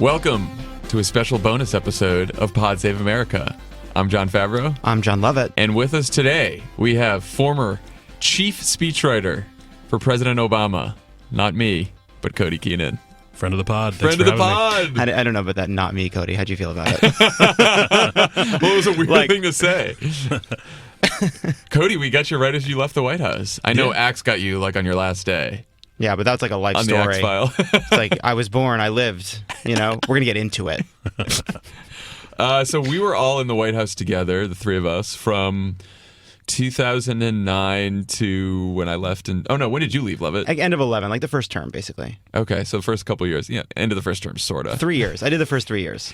Welcome to a special bonus episode of Pod Save America. I'm Jon Favreau. I'm Jon Lovett. And with us today, we have former chief speechwriter for President Obama. Not me, but Cody Keenan. Friend of the pod. Friend of the pod. I don't know about that. Not me, Cody. How'd you feel about it? Well, it was a weird thing to say. Cody, we got you right as you left the White House. I know Axe got you like on your last day. Yeah, but that's like a life on story. On the Axe File. It's like, I was born, I lived. You know, we're going to get into it. So we were all in the White House together, the three of us, from 2009 to when I left. When did you leave, Lovett? Like end of 11, like the first term, basically. Okay, so the first couple of years. Yeah, end of the first term, sort of. 3 years. I did the first 3 years.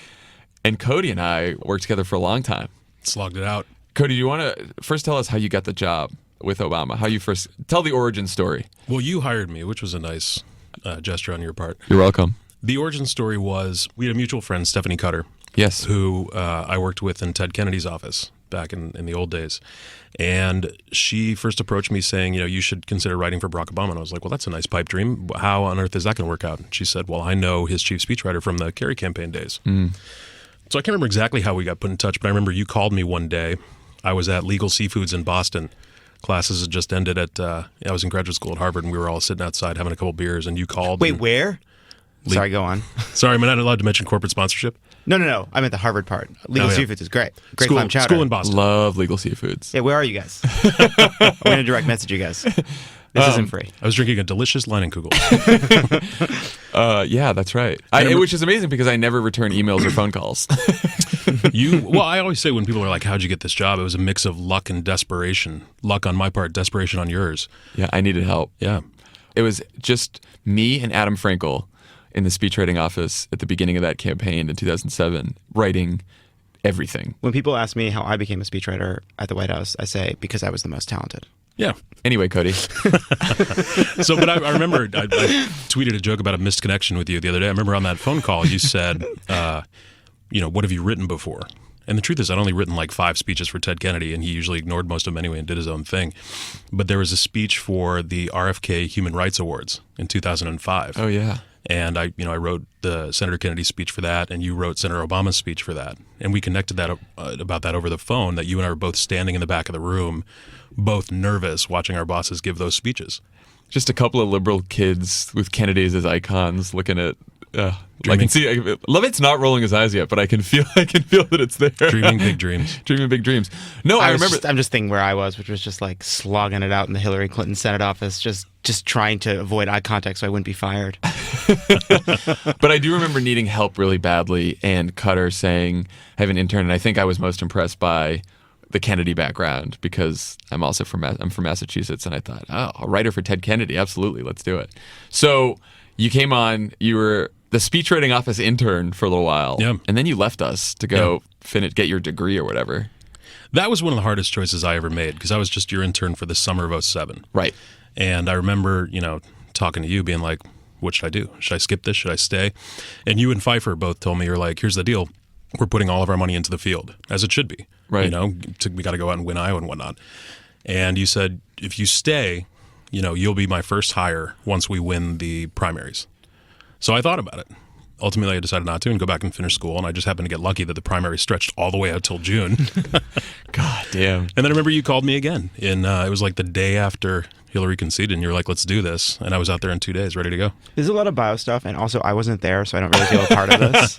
And Cody and I worked together for a long time. Slogged it out. Cody, do you want to first tell us how you got the job with Obama? How you first tell the origin story? Well, you hired me, which was a nice gesture on your part. You're welcome. The origin story was we had a mutual friend, Stephanie Cutter. Yes. Who I worked with in Ted Kennedy's office back in the old days. And she first approached me saying, you should consider writing for Barack Obama. And I was like, well, that's a nice pipe dream. How on earth is that going to work out? And she said, well, I know his chief speechwriter from the Kerry campaign days. So I can't remember exactly how we got put in touch, but I remember you called me one day. I was at Legal Seafoods in Boston. Classes had just ended at, I was in graduate school at Harvard, and we were all sitting outside having a couple beers, and you called. Wait, where? Sorry, go on. Sorry, am I not allowed to mention corporate sponsorship? No. I meant the Harvard part. Legal Seafoods is great. Great clam chowder. School in Boston. Love Legal Seafoods. Yeah, where are you guys? I'm going to direct message you guys. This isn't free. I was drinking a delicious Leinenkugel. Yeah, that's right. Which is amazing because I never return emails or phone calls. I always say when people are like, how'd you get this job? It was a mix of luck and desperation. Luck on my part, desperation on yours. Yeah, I needed help. Yeah. It was just me and Adam Frankel in the speechwriting office at the beginning of that campaign in 2007, writing everything. When people ask me how I became a speechwriter at the White House, I say, because I was the most talented. Yeah. Anyway, Cody. But I remember I tweeted a joke about a missed connection with you the other day. I remember on that phone call you said, what have you written before? And the truth is I'd only written like 5 speeches for Ted Kennedy, and he usually ignored most of them anyway and did his own thing. But there was a speech for the RFK Human Rights Awards in 2005. Oh, yeah. And I wrote the Senator Kennedy speech for that, and you wrote Senator Obama's speech for that. And we connected that about that over the phone, that you and I were both standing in the back of the room, both nervous, watching our bosses give those speeches. Just a couple of liberal kids with Kennedys as icons looking at... I can see Lovett's not rolling his eyes yet, but I can feel that it's there. Dreaming big dreams. Dreaming big dreams. No, I remember. I'm just thinking where I was, which was just like slogging it out in the Hillary Clinton Senate office, just trying to avoid eye contact so I wouldn't be fired. But I do remember needing help really badly, and Cutter saying, "I have an intern," and I think I was most impressed by the Kennedy background because I'm from Massachusetts, and I thought, a writer for Ted Kennedy, absolutely, let's do it. So you came on, you were the speechwriting office intern for a little while, and then you left us to go get your degree or whatever. That was one of the hardest choices I ever made because I was just your intern for the summer of 2007. Right. And I remember, talking to you being like, what should I do? Should I skip this? Should I stay? And you and Pfeiffer both told me, you're like, here's the deal. We're putting all of our money into the field, as it should be. Right. We got to go out and win Iowa and whatnot. And you said, if you stay, you'll be my first hire once we win the primaries. So I thought about it. Ultimately, I decided not to and go back and finish school. And I just happened to get lucky that the primary stretched all the way out till June. God damn. And then I remember you called me again. It was like the day after Hillary conceded. And you were like, let's do this. And I was out there in 2 days, ready to go. There's a lot of bio stuff. And also, I wasn't there, so I don't really feel a part of this.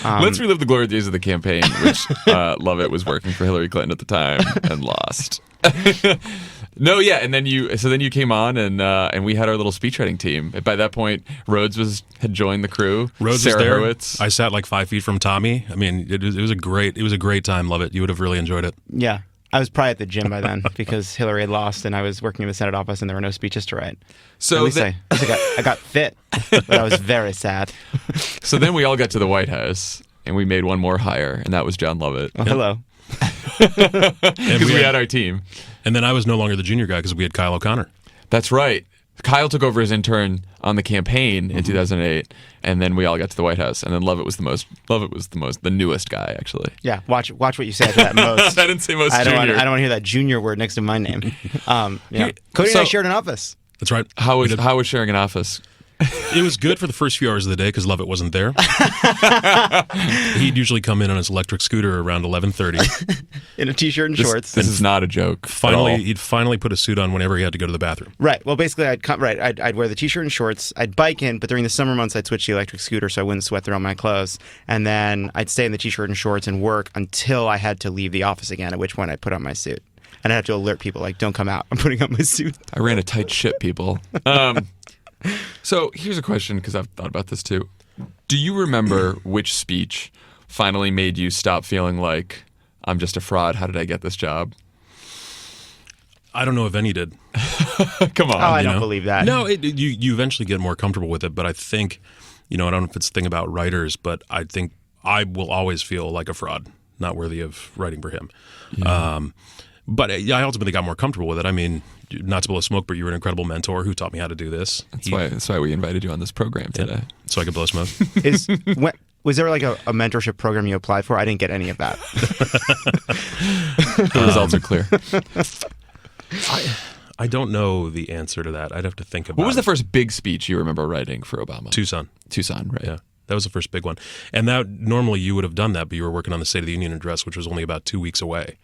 Let's relive the glory days of the campaign, which Lovett was working for Hillary Clinton at the time and lost. No, yeah, and then you came on, and we had our little speechwriting team. By that point, Rhodes had joined the crew. Rhodes Sarah was there. Hurwitz. I sat like 5 feet from Tommy. I mean, it was a great time. Love it. You would have really enjoyed it. Yeah, I was probably at the gym by then because Hillary had lost, and I was working in the Senate office, and there were no speeches to write. So at least I got fit, but I was very sad. So then we all got to the White House, and we made one more hire, and that was Jon Lovett. Oh, hello. Because we had our team. And then I was no longer the junior guy because we had Kyle O'Connor. That's right. Kyle took over as intern on the campaign in 2008, and then we all got to the White House. And then Lovett was the newest guy, actually. Yeah, watch what you say to that most. I didn't say most I don't junior. want to hear that junior word next to my name. Cody and I shared an office. That's right. How was sharing an office? It was good for the first few hours of the day because Lovett wasn't there. He'd usually come in on his electric scooter around 11:30 in a t-shirt and shorts. This is not a joke. He'd finally put a suit on whenever he had to go to the bathroom. Right. Well, basically, I'd wear the t-shirt and shorts. I'd bike in, but during the summer months, I'd switch to the electric scooter so I wouldn't sweat through all my clothes. And then I'd stay in the t-shirt and shorts and work until I had to leave the office again. At which point, I'd put on my suit. And I'd have to alert people, like, don't come out. I'm putting on my suit. I ran a tight ship, people. So here's a question, because I've thought about this too. Do you remember which speech finally made you stop feeling like, I'm just a fraud, how did I get this job? I don't know if any did. Come on. Oh, I don't believe that. No, you eventually get more comfortable with it, but I think, I don't know if it's a thing about writers, but I think I will always feel like a fraud, not worthy of writing for him. Yeah. But I ultimately got more comfortable with it. I mean, not to blow smoke, but you were an incredible mentor who taught me how to do this. That's why we invited you on this program today. Yeah, so I could blow smoke. Was there like a mentorship program you applied for? I didn't get any of that. The results are clear. I don't know the answer to that. I'd have to think about it. What was the first big speech you remember writing for Obama? Tucson, right? Yeah. That was the first big one. And that normally you would have done that, but you were working on the State of the Union address, which was only about 2 weeks away.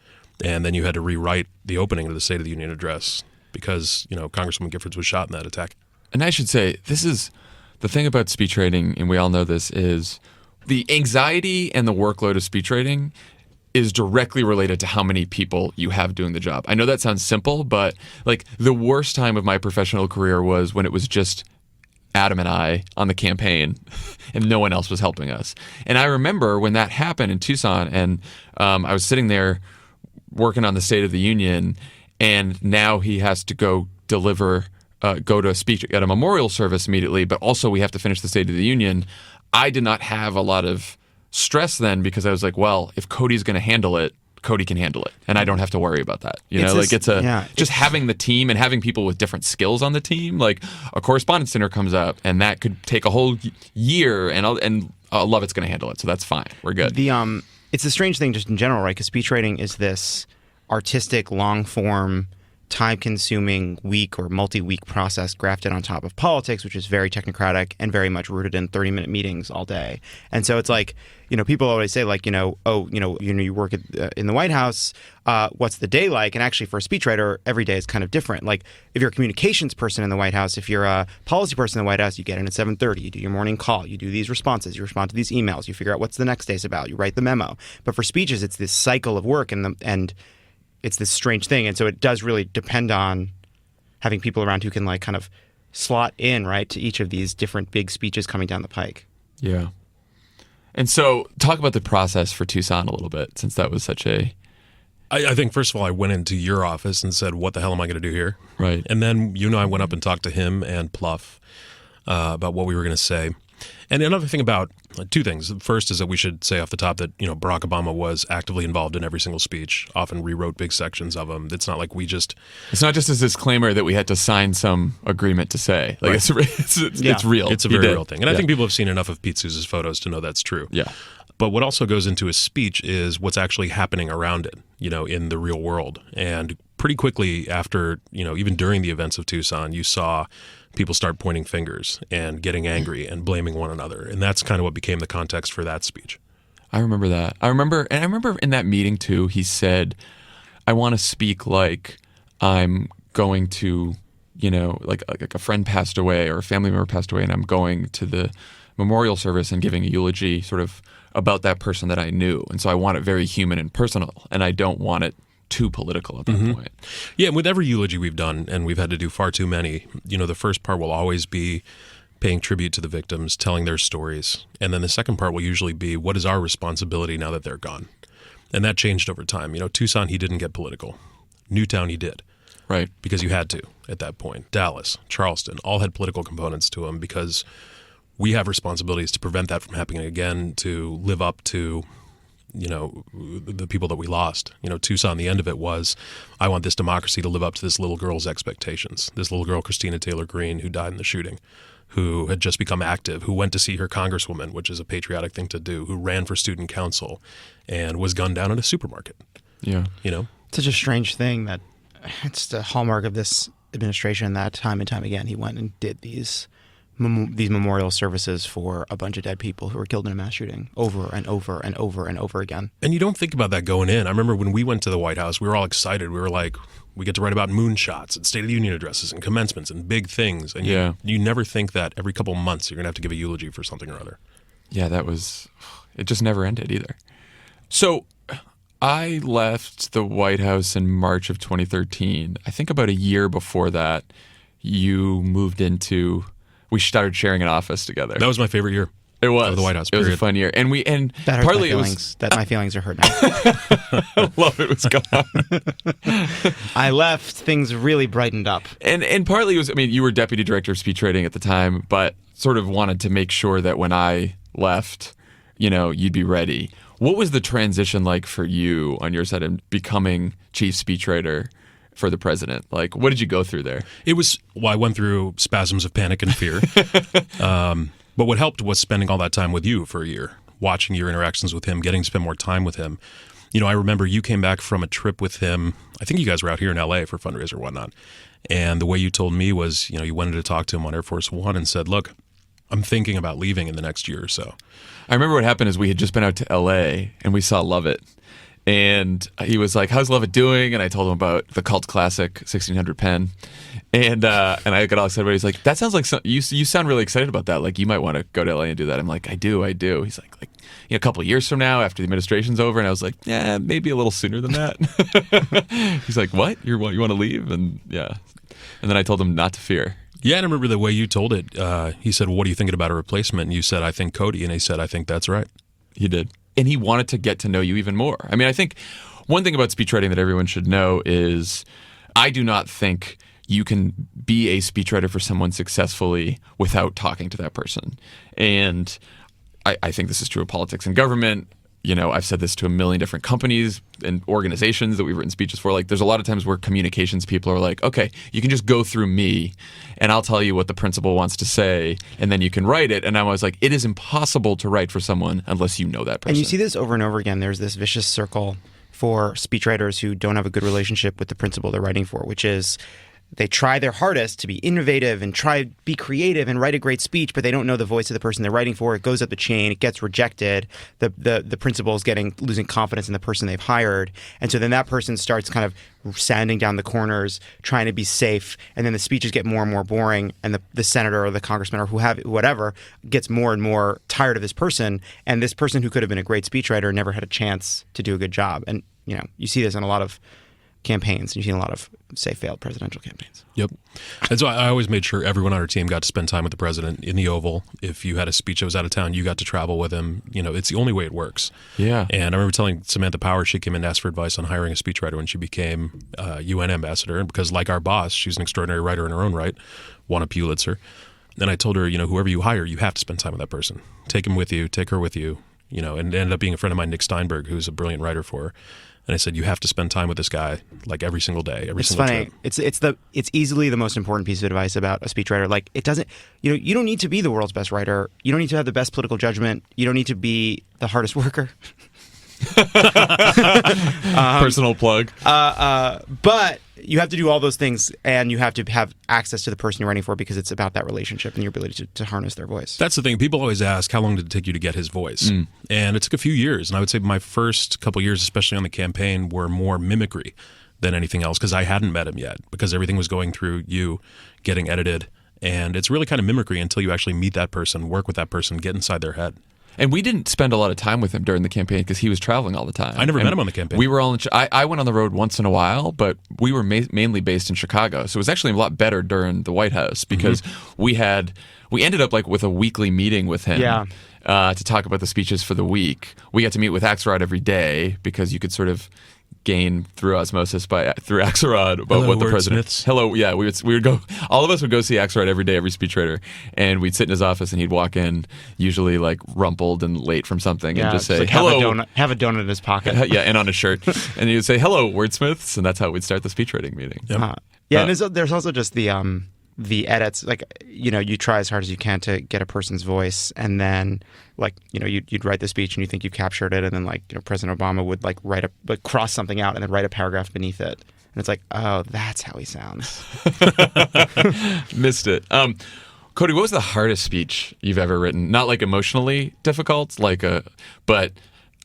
And then you had to rewrite the opening of the State of the Union address because, Congresswoman Giffords was shot in that attack. And I should say, this is the thing about speech writing, and we all know this, is the anxiety and the workload of speech writing is directly related to how many people you have doing the job. I know that sounds simple, but like the worst time of my professional career was when it was just Adam and I on the campaign and no one else was helping us. And I remember when that happened in Tucson, and I was sitting there working on the State of the Union, and now he has to go deliver, go to a speech at a memorial service immediately, but also we have to finish the State of the Union. I did not have a lot of stress then because I was like, well, if Cody's going to handle it, Cody can handle it, and I don't have to worry about that. Just having the team and having people with different skills on the team. Like a correspondence dinner comes up, and that could take a whole year, and Lovett's going to handle it, so that's fine. We're good. It's a strange thing just in general, right? Because speech writing is this artistic, long-form, time-consuming week or multi-week process grafted on top of politics, which is very technocratic and very much rooted in 30-minute meetings all day. And so it's like, people always say like, you work in the White House, what's the day like? And actually for a speechwriter, every day is kind of different. Like if you're a communications person in the White House, if you're a policy person in the White House, you get in at 7:30, you do your morning call, you do these responses, you respond to these emails, you figure out what's the next day's about, you write the memo. But for speeches, it's this cycle of work and it's this strange thing. And so it does really depend on having people around who can like kind of slot in, right, to each of these different big speeches coming down the pike. Yeah. And so talk about the process for Tucson a little bit, since that was such a... I think, first of all, I went into your office and said, what the hell am I going to do here? Right. And then I went up and talked to him and Pluff about what we were going to say. And another thing about two things. The first is that we should say off the top that, Barack Obama was actively involved in every single speech, often rewrote big sections of them. It's not like we just... It's not just a disclaimer that we had to sign some agreement to say. Like, right. It's real. It's a very real thing. And I think people have seen enough of Pete Souza's photos to know that's true. Yeah. But what also goes into his speech is what's actually happening around it, in the real world. And pretty quickly after, even during the events of Tucson, you saw people start pointing fingers and getting angry and blaming one another. And that's kind of what became the context for that speech. I remember that. I remember in that meeting too, he said, I want to speak like I'm going to, like a friend passed away or a family member passed away, and I'm going to the memorial service and giving a eulogy sort of about that person that I knew. And so I want it very human and personal, and I don't want it too political at that point. Yeah, and with every eulogy we've done, and we've had to do far too many, the first part will always be paying tribute to the victims, telling their stories. And then the second part will usually be, what is our responsibility now that they're gone? And that changed over time. Tucson, he didn't get political. Newtown, he did. Right. Because you had to at that point. Dallas, Charleston, all had political components to them because we have responsibilities to prevent that from happening again, to live up to the people that we lost. Tucson, the end of it was, I want this democracy to live up to this little girl's expectations. This little girl, Christina Taylor Greene, who died in the shooting, who had just become active, who went to see her congresswoman, which is a patriotic thing to do, who ran for student council and was gunned down in a supermarket. Yeah. Such a strange thing that it's the hallmark of this administration that time and time again, he went and did these these memorial services for a bunch of dead people who were killed in a mass shooting over and over and over and over again. And you don't think about that going in. I remember when we went to the White House, we were all excited. We were like, we get to write about moonshots and State of the Union addresses and commencements and big things. And you never think that every couple months you're going to have to give a eulogy for something or other. Yeah, it just never ended either. So I left the White House in March of 2013. I think about a year before that, you moved into... We started sharing an office together. That was my favorite year. It was of the White House. It was a fun year, and that partly my feelings are hurt now. Love it was gone. I left. Things really brightened up, and partly it was. I mean, you were deputy director of speechwriting at the time, but sort of wanted to make sure that when I left, you'd be ready. What was the transition like for you on your side in becoming chief speechwriter for the president? Like, what did you go through there? I went through spasms of panic and fear. But what helped was spending all that time with you for a year, watching your interactions with him, getting to spend more time with him. I remember you came back from a trip with him. I think you guys were out here in LA for fundraiser or whatnot. And the way you told me was, you wanted to talk to him on Air Force One and said, look, I'm thinking about leaving in the next year or so. I remember what happened is we had just been out to LA and we saw Lovett. And he was like, how's Lovett doing? And I told him about the cult classic 1600 Pen. And I got all excited about it. He's like, that sounds like you sound really excited about that. Like, you might want to go to LA and do that. I'm like, I do. He's like a couple of years from now after the administration's over. And I was like, yeah, maybe a little sooner than that. He's like, what? You want to leave? And yeah. And then I told him not to fear. Yeah, and I remember the way you told it. He said, well, what are you thinking about a replacement? And you said, I think Cody. And he said, I think that's right. He did. And he wanted to get to know you even more. I mean, I think one thing about speechwriting that everyone should know is I do not think you can be a speechwriter for someone successfully without talking to that person. And I think this is true of politics and government. I've said this to a million different companies and organizations that we've written speeches for. Like, there's a lot of times where communications people are like, okay, you can just go through me and I'll tell you what the principal wants to say and then you can write it. And I was like, it is impossible to write for someone unless you know that person. And you see this over and over again. There's this vicious circle for speechwriters who don't have a good relationship with the principal they're writing for, which is they try their hardest to be innovative and be creative and write a great speech, but they don't know the voice of the person they're writing for. It goes up the chain. It gets rejected. The principal is losing confidence in the person they've hired. And so then that person starts kind of sanding down the corners, trying to be safe. And then the speeches get more and more boring. And the senator or the congressman or whatever gets more and more tired of this person. And this person who could have been a great speechwriter never had a chance to do a good job. And, you see this in a lot of campaigns. You've seen a lot of, say, failed presidential campaigns. Yep. And so I always made sure everyone on our team got to spend time with the president in the Oval. If you had a speech that was out of town, you got to travel with him. It's the only way it works. Yeah. And I remember telling Samantha Power, she came in and asked for advice on hiring a speechwriter when she became UN ambassador. And because, like our boss, she's an extraordinary writer in her own right, won a Pulitzer. And I told her, whoever you hire, you have to spend time with that person. Take him with you, take her with you, and it ended up being a friend of mine, Nick Steinberg, who's a brilliant writer for her. And I said, you have to spend time with this guy, like every single day, every single trip. It's funny. It's easily the most important piece of advice about a speechwriter. Like, it doesn't, you don't need to be the world's best writer. You don't need to have the best political judgment. You don't need to be the hardest worker. Personal plug. But you have to do all those things, and you have to have access to the person you're writing for because it's about that relationship and your ability to harness their voice. That's the thing. People always ask, how long did it take you to get his voice? And it took a few years. And I would say my first couple years, especially on the campaign, were more mimicry than anything else because I hadn't met him yet because everything was going through you, getting edited. And it's really kind of mimicry until you actually meet that person, work with that person, get inside their head. And we didn't spend a lot of time with him during the campaign because he was traveling all the time. I never met him on the campaign. We were all I went on the road once in a while, but we were mainly based in Chicago. So it was actually a lot better during the White House because we ended up like with a weekly meeting with him to talk about the speeches for the week. We got to meet with Axelrod every day because you could sort of gain through osmosis through Axelrod about what the president. Smiths. Hello, yeah, we would go. All of us would go see Axelrod every day, every speechwriter, and we'd sit in his office, and he'd walk in, usually like rumpled and late from something, and just say, like "Hello." Have a donut in his pocket. Yeah, and on his shirt, and he would say, "Hello, wordsmiths," and that's how we'd start the speechwriting meeting. Yep. And there's also just the edits, like, you try as hard as you can to get a person's voice, and then you'd write the speech and you think you captured it, and then President Obama would cross something out and then write a paragraph beneath it, and it's like, oh, that's how he sounds. Missed it. Cody, what was the hardest speech you've ever written? Not like emotionally difficult, but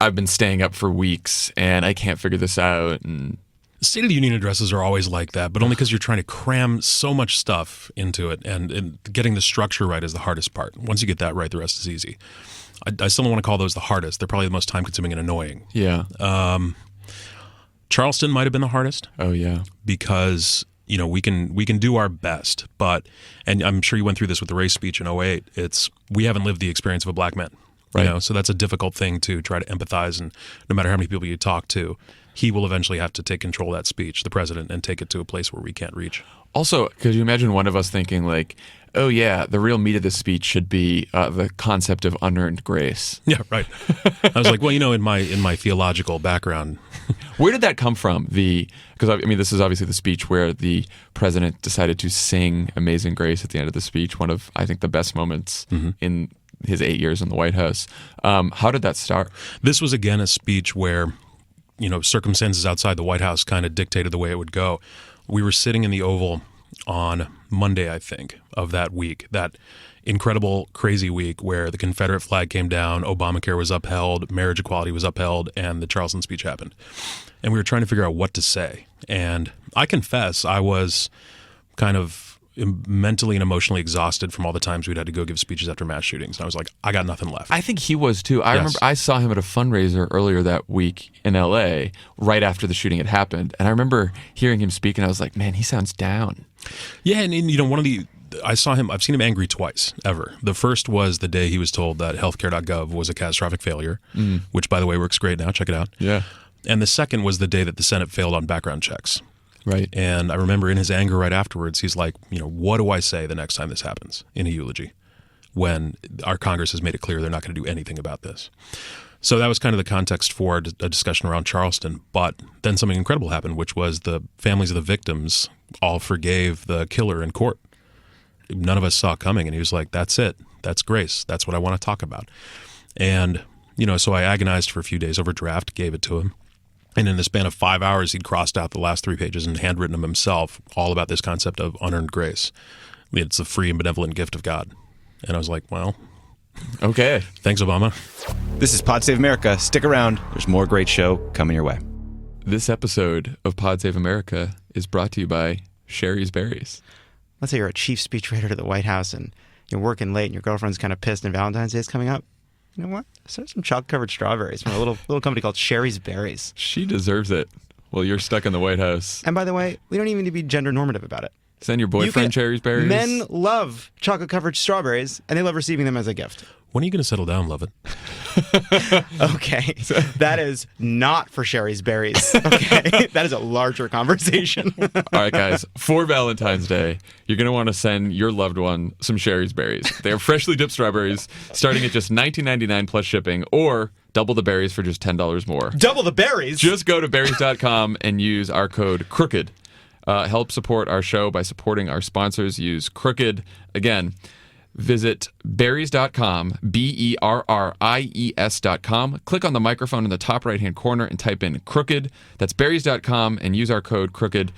I've been staying up for weeks and I can't figure this out. And State of the Union addresses are always like that, but only because you're trying to cram so much stuff into it, and getting the structure right is the hardest part. Once you get that right, the rest is easy. I still don't want to call those the hardest. They're probably the most time-consuming and annoying. yeah. Charleston might have been the hardest. Oh, yeah. Because we can do our best, and I'm sure you went through this with the race speech in '08. We haven't lived the experience of a black man, Right. So that's a difficult thing to try to empathize, and no matter how many people you talk to, he will eventually have to take control of that speech, the president, and take it to a place where we can't reach. Also, could you imagine one of us thinking like, oh yeah, the real meat of this speech should be the concept of unearned grace. Yeah, right. I was like, well, in my theological background. Where did that come from? Because I mean, this is obviously the speech where the president decided to sing Amazing Grace at the end of the speech, one of, I think, the best moments in his 8 years in the White House. How did that start? This was, again, a speech where, circumstances outside the White House kind of dictated the way it would go. We were sitting in the Oval on Monday, I think, of that week, that incredible, crazy week where the Confederate flag came down, Obamacare was upheld, marriage equality was upheld, and the Charleston speech happened. And we were trying to figure out what to say. And I confess I was kind of mentally and emotionally exhausted from all the times we'd had to go give speeches after mass shootings. And I was like, I got nothing left. I think he was too. I Yes. remember I saw him at a fundraiser earlier that week in LA, right after the shooting had happened. And I remember hearing him speak and I was like, man, he sounds down. Yeah, and I've seen him angry twice, ever. The first was the day he was told that healthcare.gov was a catastrophic failure, which, by the way, works great now. Check it out. Yeah. And the second was the day that the Senate failed on background checks. Right. And I remember in his anger right afterwards, he's like, what do I say the next time this happens in a eulogy when our Congress has made it clear they're not going to do anything about this? So that was kind of the context for a discussion around Charleston. But then something incredible happened, which was the families of the victims all forgave the killer in court. None of us saw it coming. And he was like, that's it. That's grace. That's what I want to talk about. And, so I agonized for a few days over draft, gave it to him. And in the span of 5 hours, he'd crossed out the last 3 pages and handwritten them himself, all about this concept of unearned grace. It's a free and benevolent gift of God. And I was like, well, Okay. thanks, Obama. This is Pod Save America. Stick around. There's more great show coming your way. This episode of Pod Save America is brought to you by Sherry's Berries. Let's say you're a chief speechwriter to the White House and you're working late and your girlfriend's kind of pissed and Valentine's Day is coming up. You know what? Start some chocolate-covered strawberries from a little company called Sherry's Berries. She deserves it. Well, you're stuck in the White House. And by the way, we don't even need to be gender normative about it. Send your boyfriend Sherry's Berries. Men love chocolate-covered strawberries, and they love receiving them as a gift. When are you going to settle down, Lovett? Okay, that is not for Sherry's Berries. Okay, that is a larger conversation. All right, guys. For Valentine's Day, you're going to want to send your loved one some Sherry's Berries. They are freshly dipped strawberries starting at just $19.99 plus shipping, or double the berries for just $10 more. Double the berries? Just go to berries.com and use our code CROOKED. Help support our show by supporting our sponsors. Use CROOKED. Again, visit berries.com, BERRIES.com. Click on the microphone in the top right-hand corner and type in CROOKED. That's berries.com and use our code CROOKED.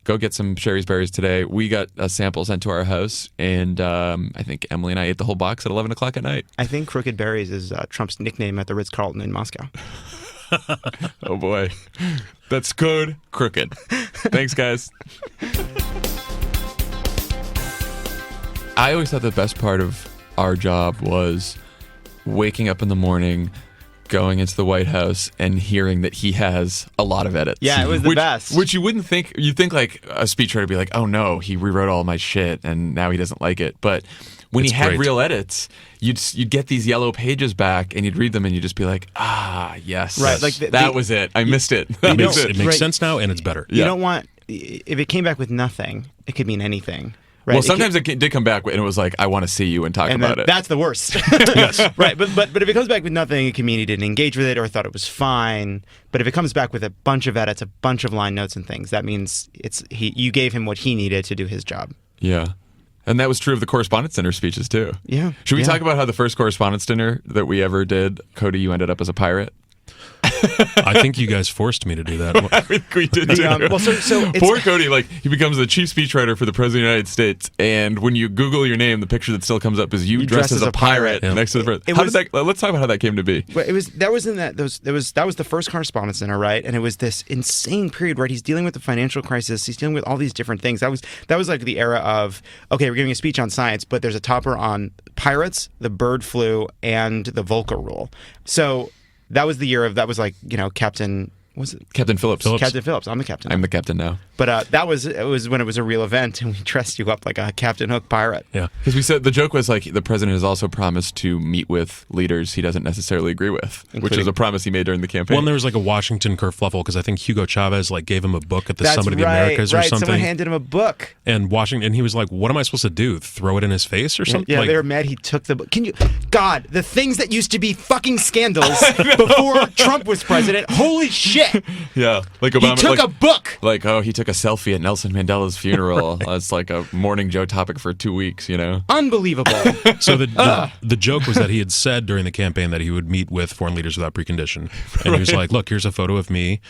Go get some Sherry's Berries today. We got a sample sent to our house, and I think Emily and I ate the whole box at 11 o'clock at night. I think Crooked Berries is Trump's nickname at the Ritz-Carlton in Moscow. Oh, boy. That's code CROOKED. Thanks, guys. I always thought the best part of our job was waking up in the morning, going into the White House, and hearing that he has a lot of edits. Yeah, it was the best. Which you wouldn't think. You'd think like a speechwriter would be like, oh no, he rewrote all my shit and now he doesn't like it. But when It's he had great. real edits, you'd get these yellow pages back and you'd read them and you'd just be like, ah, yes. Right, like that was it. I missed it. That It was makes, it. it makes Right. sense now, and it's better. You Yeah. don't want, if it came back with nothing, it could mean anything. Right? Well, sometimes it did come back and it was like, I want to see you and talk and about then it. that's the worst. Yes. Right, but if it comes back with nothing, it can mean he didn't engage with it or thought it was fine. But if it comes back with a bunch of edits, a bunch of line notes and things, that means you gave him what he needed to do his job. Yeah. And that was true of the Correspondence Dinner speeches, too. Yeah. Should we Yeah. talk about how the first Correspondence Dinner that we ever did, Cody, you ended up as a pirate? I think you guys forced me to do that. I think we did too. Well, so it's, Poor Cody, like he becomes the chief speechwriter for the president of the United States, and when you Google your name, the picture that still comes up is you dressed as a pirate next to the president. Let's talk about how that came to be. But that was the first Correspondence Dinner, right? And it was this insane period, right? He's dealing with the financial crisis. He's dealing with all these different things. That was like the era of, okay, we're giving a speech on science, but there's a topper on pirates, the bird flu, and the Volcker rule. So that was the year of, that was like, Captain... Was it Captain Phillips? Captain Phillips. I'm the captain. I'm the captain now. But it was when it was a real event, and we dressed you up like a Captain Hook pirate. Yeah, because we said the joke was like the president has also promised to meet with leaders he doesn't necessarily agree with, which is a promise he made during the campaign. Well, and there was like a Washington kerfluffle because I think Hugo Chavez like gave him a book at the Summit of the Americas or something. Someone handed him a book, and he was like, "What am I supposed to do? Throw it in his face or something?" Yeah, like, they were mad. He took the book. God, the things that used to be fucking scandals before Trump was president. Holy shit! Yeah. Like Obama, he took a book. Like, he took a selfie at Nelson Mandela's funeral. It's like a morning Joe topic for 2 weeks, Unbelievable. So the joke was that he had said during the campaign that he would meet with foreign leaders without precondition. And he was like, look, here's a photo of me,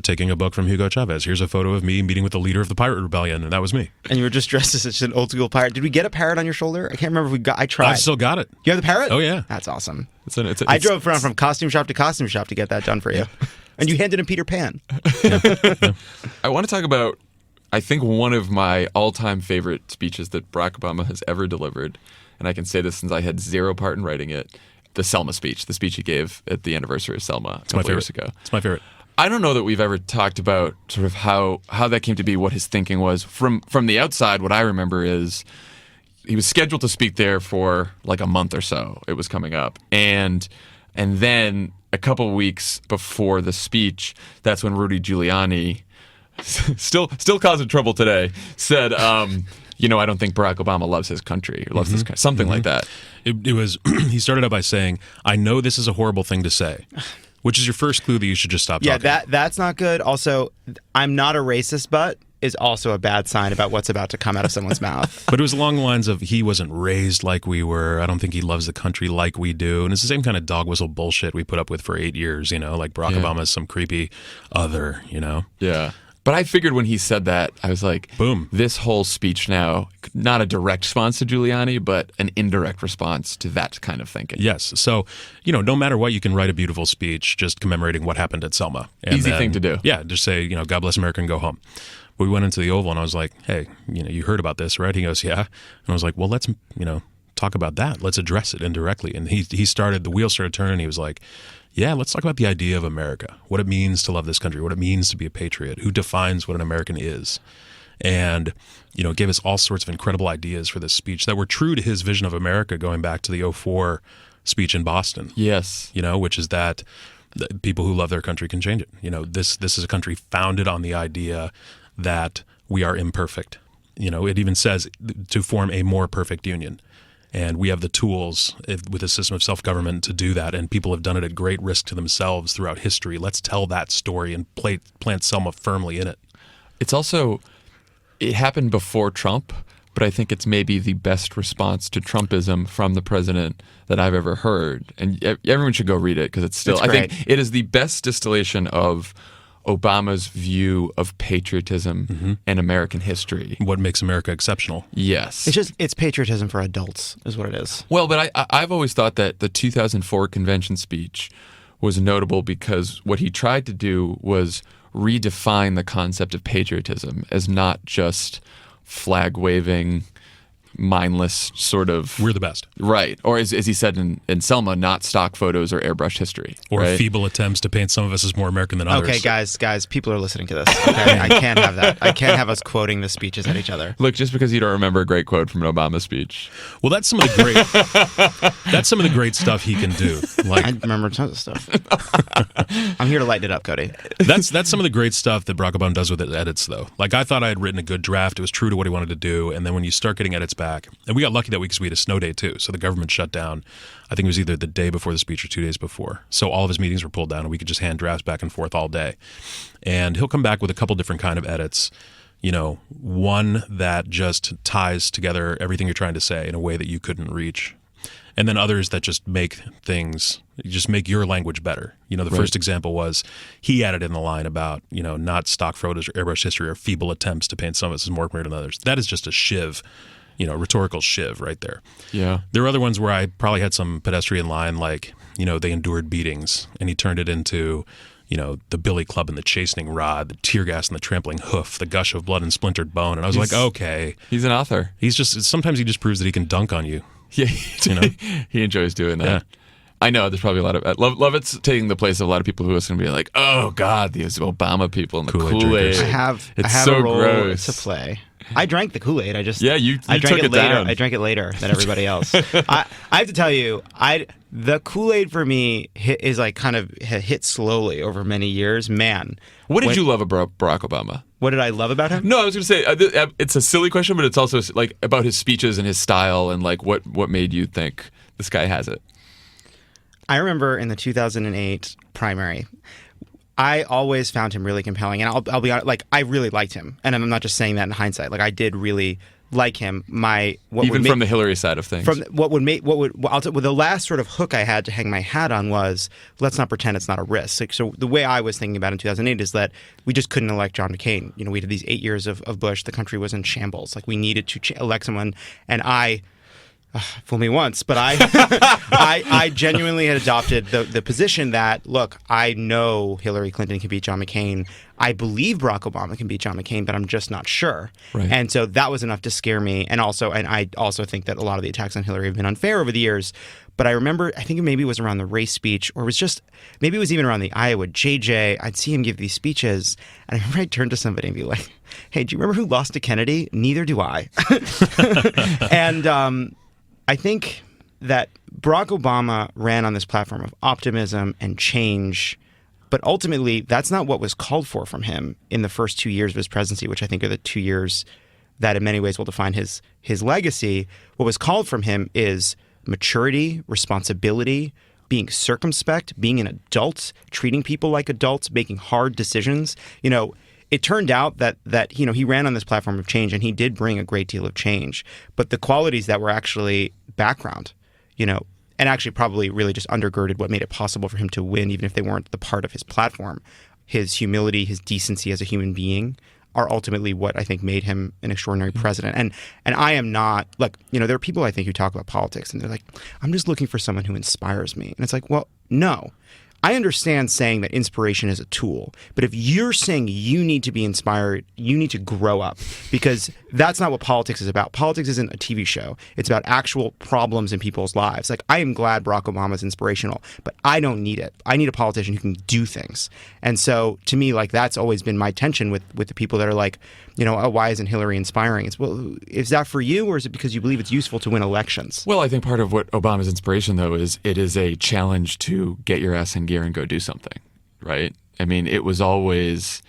taking a book from Hugo Chavez. Here's a photo of me meeting with the leader of the pirate rebellion, and that was me. And you were just dressed as such an old school pirate. Did we get a parrot on your shoulder? I can't remember if I tried. I still got it. You have the parrot? Oh, yeah. That's awesome. I drove from costume shop to costume shop to get that done for you. And you handed him Peter Pan. I want to talk about, I think, one of my all-time favorite speeches that Barack Obama has ever delivered, and I can say this since I had zero part in writing it, the Selma speech, the speech he gave at the anniversary of Selma a couple years ago. It's my favorite. I don't know that we've ever talked about sort of how that came to be, what his thinking was. From the outside, what I remember is he was scheduled to speak there for like a month or so. It was coming up. And then a couple weeks before the speech, that's when Rudy Giuliani, still causing trouble today, said, I don't think Barack Obama loves his country or loves this country, something like that. It was, he started out by saying, I know this is a horrible thing to say, which is your first clue that you should just stop talking. Yeah, that's not good. Also, I'm not a racist, but is also a bad sign about what's about to come out of someone's mouth. But it was along the lines of he wasn't raised like we were. I don't think he loves the country like we do. And it's the same kind of dog whistle bullshit we put up with for 8 years, like Barack Obama is some creepy other, Yeah. But I figured when he said that, I was like, boom. This whole speech now, not a direct response to Giuliani, but an indirect response to that kind of thinking. Yes. So, no matter what, you can write a beautiful speech just commemorating what happened at Selma. Easy thing to do. Yeah. Just say, God bless America and go home. But we went into the Oval and I was like, hey, you heard about this, right? He goes, yeah. And I was like, well, let's, talk about that. Let's address it indirectly. And the wheels started turning. He was like, yeah, let's talk about the idea of America, what it means to love this country, what it means to be a patriot, who defines what an American is. And, gave us all sorts of incredible ideas for this speech that were true to his vision of America going back to the 2004 speech in Boston. Yes. Which is that people who love their country can change it. This is a country founded on the idea that we are imperfect. It even says to form a more perfect union. And we have the tools with a system of self-government to do that. And people have done it at great risk to themselves throughout history. Let's tell that story and plant Selma firmly in it. It's also, it happened before Trump, but I think it's maybe the best response to Trumpism from the president that I've ever heard. And everyone should go read it because it's still, I think it is the best distillation of Obama's view of patriotism and American history. What makes America exceptional. Yes. It's patriotism for adults is what it is. Well, but I've always thought that the 2004 convention speech was notable because what he tried to do was redefine the concept of patriotism as not just flag-waving, mindless sort of... We're the best. Right. Or as he said in Selma, not stock photos or airbrushed history. Or right? feeble attempts to paint some of us as more American than others. Okay, guys, people are listening to this. Okay? I can't have that. I can't have us quoting the speeches at each other. Look, just because you don't remember a great quote from an Obama speech. Well, that's some of the great stuff he can do. Like, I remember tons of stuff. I'm here to lighten it up, Cody. That's some of the great stuff that Barack Obama does with his edits, though. Like, I thought I had written a good draft. It was true to what he wanted to do. And then when you start getting edits back, and we got lucky that week because we had a snow day too. So the government shut down. I think it was either the day before the speech or 2 days before. So all of his meetings were pulled down and we could just hand drafts back and forth all day. And he'll come back with a couple different kind of edits. One that just ties together everything you're trying to say in a way that you couldn't reach. and then others that just make your language better. The first example was he added in the line about, not stock photos or airbrushed history or feeble attempts to paint some of us as more weird than others. That is just a shiv, rhetorical shiv right there. Yeah. There were other ones where I probably had some pedestrian line like, they endured beatings, and he turned it into, the billy club and the chastening rod, the tear gas and the trampling hoof, the gush of blood and splintered bone. And I was like, okay. He's an author. Sometimes he just proves that he can dunk on you. Yeah, he enjoys doing that. Yeah. I know there's probably a lot of Lovett's taking the place of a lot of people who are going to be like, oh God, these Obama people and the Kool-Aid Kool-Aid. drinkers. I have so a role gross. to play. I drank the Kool-Aid. I you drank took it it later. down. I drank it later than everybody else. I have to tell you, the Kool-Aid for me is like kind of hit slowly over many years. Man, What did you love about Barack Obama? what did I love about him? No, I was going to say it's a silly question, but it's also like about his speeches and his style and like what made you think this guy has it. I remember in the 2008 primary, I always found him really compelling, and I'll be honest, like I really liked him, and I'm not just saying that in hindsight. Like I did really like him. Even from the Hillary side of things. The last sort of hook I had to hang my hat on was, let's not pretend it's not a risk. Like, so the way I was thinking about it in 2008 is that we just couldn't elect John McCain. We had these 8 years of Bush. The country was in shambles. Like we needed to elect someone, and fool me once, but I genuinely had adopted the position that, look, I know Hillary Clinton can beat John McCain. I believe Barack Obama can beat John McCain, but I'm just not sure. Right. And so that was enough to scare me. And I also think that a lot of the attacks on Hillary have been unfair over the years. But I remember, I think maybe it was around the race speech, or maybe it was even around the Iowa JJ. I'd see him give these speeches, and I remember I'd turn to somebody and be like, hey, do you remember who lost to Kennedy? Neither do I. And I think that Barack Obama ran on this platform of optimism and change, but ultimately that's not what was called for from him in the first 2 years of his presidency, which I think are the 2 years that in many ways will define his legacy. What was called from him is maturity, responsibility, being circumspect, being an adult, treating people like adults, making hard decisions. It turned out that he ran on this platform of change, and he did bring a great deal of change. But the qualities that were actually background, and actually probably really just undergirded what made it possible for him to win, even if they weren't the part of his platform, his humility, his decency as a human being, are ultimately what I think made him an extraordinary president. And I am not, there are people I think who talk about politics, and they're like, I'm just looking for someone who inspires me. And it's like, well, no. I understand saying that inspiration is a tool, but if you're saying you need to be inspired, you need to grow up, because that's not what politics is about. Politics isn't a TV show. It's about actual problems in people's lives. Like, I am glad Barack Obama is inspirational, but I don't need it. I need a politician who can do things. And so to me, that's always been my tension with the people that are like, oh, why isn't Hillary inspiring? It's, well, is that for you, or is it because you believe it's useful to win elections? Well, I think part of what Obama's inspiration, though, is it is a challenge to get your ass in gear and go do something, right? I mean, it was always,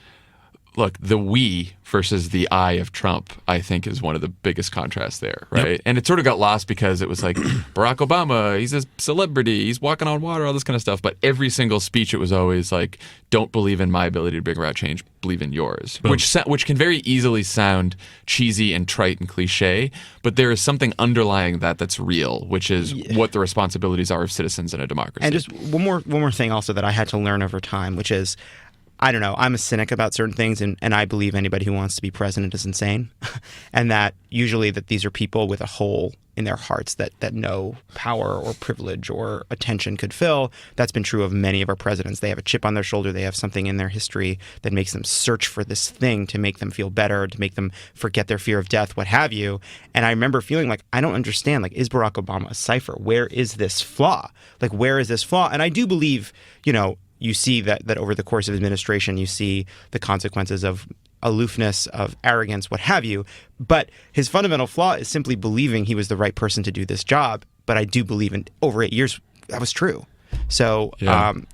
look, the we versus the I of Trump, I think, is one of the biggest contrasts there, right? Yep. And it sort of got lost because it was like, Barack Obama, he's a celebrity, he's walking on water, all this kind of stuff. But every single speech, it was always like, don't believe in my ability to bring about change, believe in yours. Boom. Which can very easily sound cheesy and trite and cliche, but there is something underlying that's real, which is what the responsibilities are of citizens in a democracy. And just one more thing also that I had to learn over time, which is, I don't know, I'm a cynic about certain things, and I believe anybody who wants to be president is insane. And that usually that these are people with a hole in their hearts that no power or privilege or attention could fill. That's been true of many of our presidents. They have a chip on their shoulder. They have something in their history that makes them search for this thing to make them feel better, to make them forget their fear of death, what have you. And I remember feeling like, I don't understand. Like, is Barack Obama a cipher? Where is this flaw? Like, where is this flaw? And I do believe, you see that over the course of administration, you see the consequences of aloofness, of arrogance, what have you. But his fundamental flaw is simply believing he was the right person to do this job. But I do believe in over 8 years that was true. So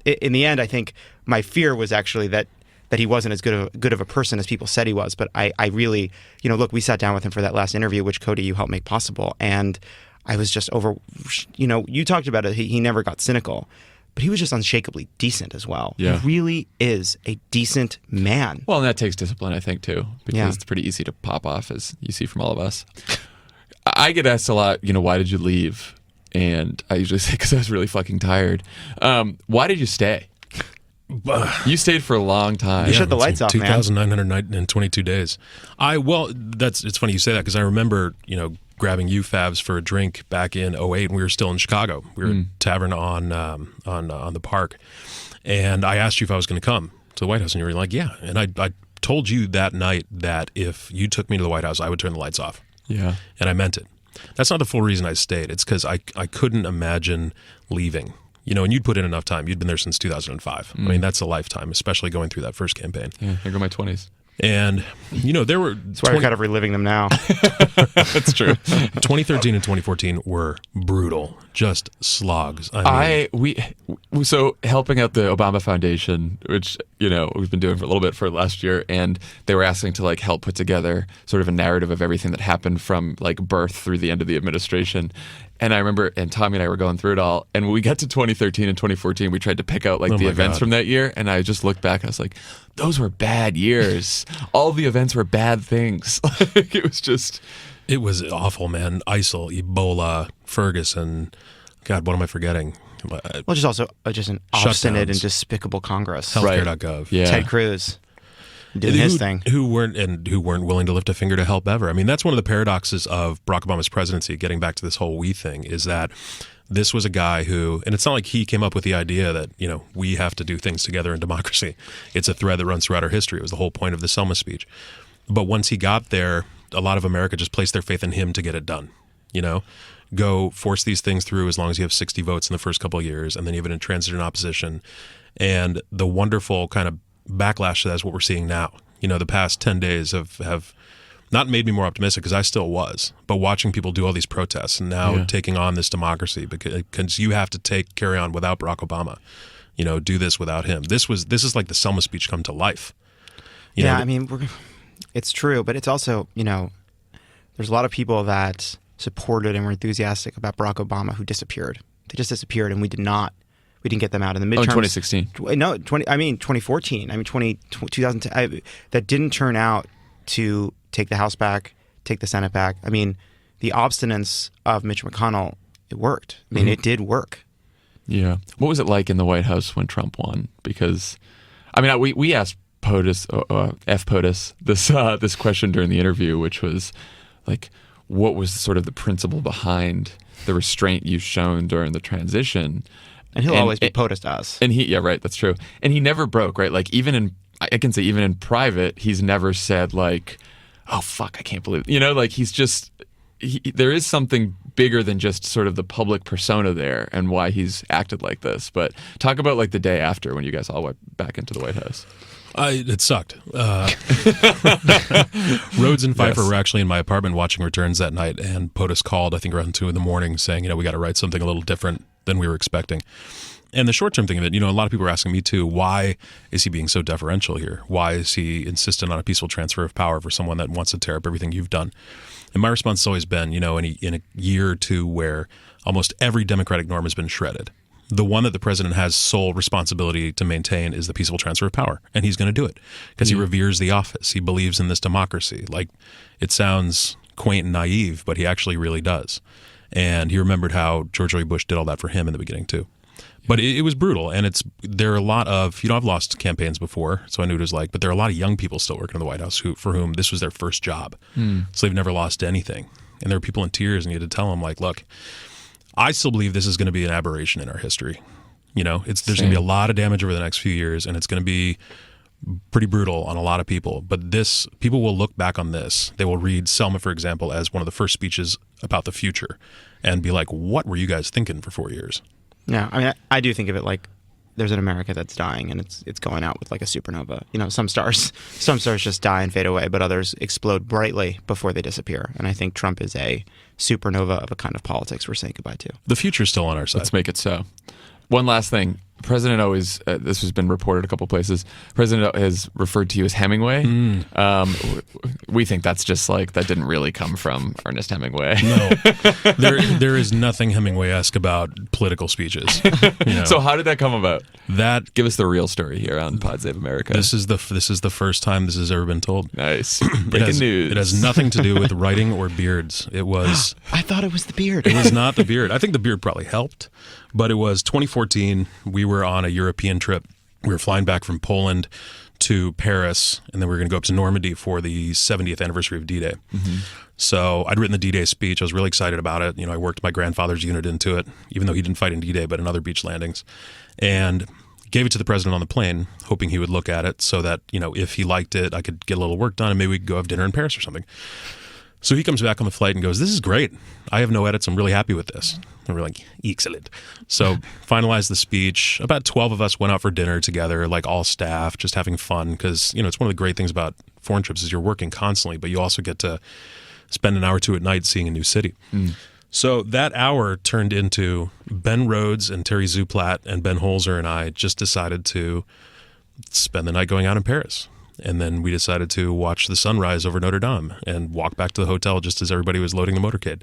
in the end, I think my fear was actually that he wasn't as good of a person as people said he was. But I really, look, we sat down with him for that last interview, which, Cody, you helped make possible. And I was just you talked about it. He never got cynical. But he was just unshakably decent as well. Yeah. He really is a decent man. Well, and that takes discipline, I think, too, because it's pretty easy to pop off, as you see from all of us. I get asked a lot, why did you leave? and I usually say because I was really fucking tired. Why did you stay? You stayed for a long time. You shut the lights off, man. 2,922 days. It's funny you say that because I remember, grabbing you, Favs, for a drink back in 2008, and we were still in Chicago. We were at a tavern on the Park, and I asked you if I was going to come to the White House, and you were like, yeah. And I told you that night that if you took me to the White House, I would turn the lights off. Yeah. And I meant it. That's not the full reason I stayed. It's because I couldn't imagine leaving. And you'd put in enough time. You'd been there since 2005. I mean, that's a lifetime, especially going through that first campaign. Yeah, there go my 20s. And, there were... That's why we're kind of reliving them now. That's true. 2013 and 2014 were brutal. Just slogs. So helping out the Obama Foundation, which, we've been doing for a little bit for last year, and they were asking to help put together sort of a narrative of everything that happened from birth through the end of the administration. And I remember, and Tommy and I were going through it all, and when we got to 2013 and 2014, we tried to pick out the events from that year, and I just looked back and I was like, those were bad years. All the events were bad things. It was awful, man. ISIL, Ebola, Ferguson. God, what am I forgetting? Well, just also just an obstinate and despicable Congress. Healthcare.gov. Yeah. Ted Cruz doing his thing. Who weren't willing to lift a finger to help ever. I mean, that's one of the paradoxes of Barack Obama's presidency, getting back to this whole we thing, is that this was a guy who, and it's not like he came up with the idea that, we have to do things together in democracy. It's a thread that runs throughout our history. It was the whole point of the Selma speech. But once he got there, a lot of America just placed their faith in him to get it done. Go force these things through as long as you have 60 votes in the first couple of years, and then even intransigent opposition. And the wonderful kind of backlash to that is what we're seeing now. The past 10 days have not made me more optimistic, because I still was, but watching people do all these protests and now taking on this democracy, because you have to carry on without Barack Obama, do this without him. This is like the Selma speech come to life. I mean, it's true, but it's also, there's a lot of people that supported and were enthusiastic about Barack Obama who disappeared. They just disappeared, and we didn't get them out in the midterms. in 2016. No, 2014. 2010. That didn't turn out to take the House back, take the Senate back. I mean, the obstinance of Mitch McConnell, it worked. I mean, it did work. Yeah. What was it like in the White House when Trump won? Because, we asked POTUS this question during the interview, which was what was sort of the principle behind the restraint you've shown during the transition? And he'll always be POTUS to us. And that's true. And he never broke, right? Even in private, he's never said oh fuck, I can't believe it. He's just there is something bigger than just sort of the public persona there and why he's acted like this. But talk about the day after when you guys all went back into the White House. It sucked. Rhodes and Pfeiffer were actually in my apartment watching returns that night, and POTUS called, I think around 2 a.m, saying, we got to write something a little different than we were expecting. And the short-term thing of it, a lot of people are asking me too, why is he being so deferential here? Why is he insistent on a peaceful transfer of power for someone that wants to tear up everything you've done? And my response has always been, in a year or two where almost every democratic norm has been shredded, the one that the president has sole responsibility to maintain is the peaceful transfer of power. And he's going to do it because he reveres the office. He believes in this democracy. It sounds quaint and naive, but he actually really does. And he remembered how George W. Bush did all that for him in the beginning too. But it was brutal. And there are a lot of, I've lost campaigns before, so I knew what it was like, but there are a lot of young people still working in the White House for whom this was their first job. So they've never lost anything. And there were people in tears, and you had to tell them, look, I still believe this is going to be an aberration in our history. There's going to be a lot of damage over the next few years, and it's going to be pretty brutal on a lot of people. But people will look back on this. They will read Selma, for example, as one of the first speeches about the future and be like, what were you guys thinking for 4 years? Yeah, I do think of it like there's an America that's dying, and it's going out with a supernova. Some stars just die and fade away, but others explode brightly before they disappear. And I think Trump is a supernova of a kind of politics we're saying goodbye to. The future's still on our side. Let's make it so. One last thing. The president always, this has been reported a couple places, the president has referred to you as Hemingway. We think that's just like, that didn't really come from Ernest Hemingway. No, there is nothing Hemingway-esque about political speeches. So how did that come about? That Give us the real story here on Pod Save America. this is the first time this has ever been told. Nice. It Breaking has, news. It has nothing to do with writing or beards. It was. I thought it was the beard. It was not the beard. I think the beard probably helped, but it was 2014. We were on a European trip. We were flying back from Poland to Paris, and then we were going to go up to Normandy for the 70th anniversary of D-Day. So I'd written the D-Day speech. I was really excited about it. I worked my grandfather's unit into it, even though he didn't fight in D-Day, but in other beach landings, and gave it to the president on the plane, hoping he would look at it so that, if he liked it, I could get a little work done and maybe we could go have dinner in Paris or something. So he comes back on the flight and goes, "This is great. I have no edits. I'm really happy with this." And we're like, "Excellent." So finalized the speech. About 12 of us went out for dinner together, like all staff, just having fun. Because, it's one of the great things about foreign trips is you're working constantly, but you also get to spend an hour or two at night seeing a new city. So that hour turned into Ben Rhodes and Terry Zuplat and Ben Holzer and I just decided to spend the night going out in Paris. And then we decided to watch the sunrise over Notre Dame and walk back to the hotel just as everybody was loading the motorcade.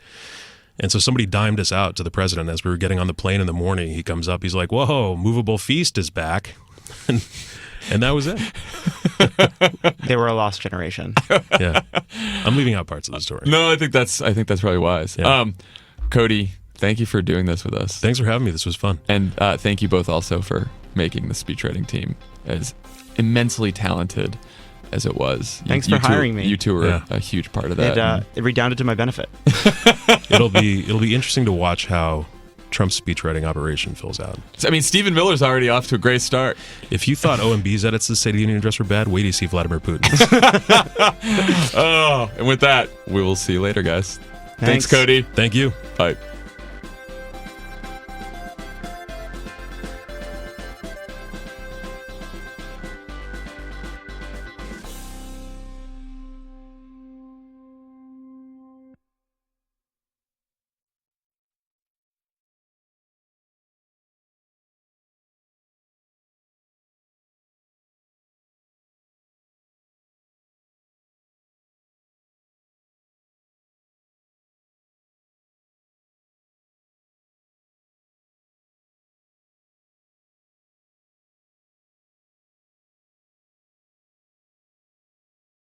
And so somebody dimed us out to the president as we were getting on the plane in the morning. He comes up, he's like, "Whoa, Movable Feast is back." And that was it. They were a lost generation. Yeah. I'm leaving out parts of the story. No, I think that's probably wise. Yeah. Cody, thank you for doing this with us. Thanks for having me. This was fun. And thank you both also for making the speechwriting team as immensely talented as it was. Thanks for hiring me. You two were a huge part of that. It redounded to my benefit. It'll be interesting to watch how Trump's speechwriting operation fills out. I mean, Stephen Miller's already off to a great start. If you thought OMB's edits to the State of the Union address were bad, wait till you see Vladimir Putin's. And with that, we will see you later, guys. Thanks Cody. Thank you. Bye.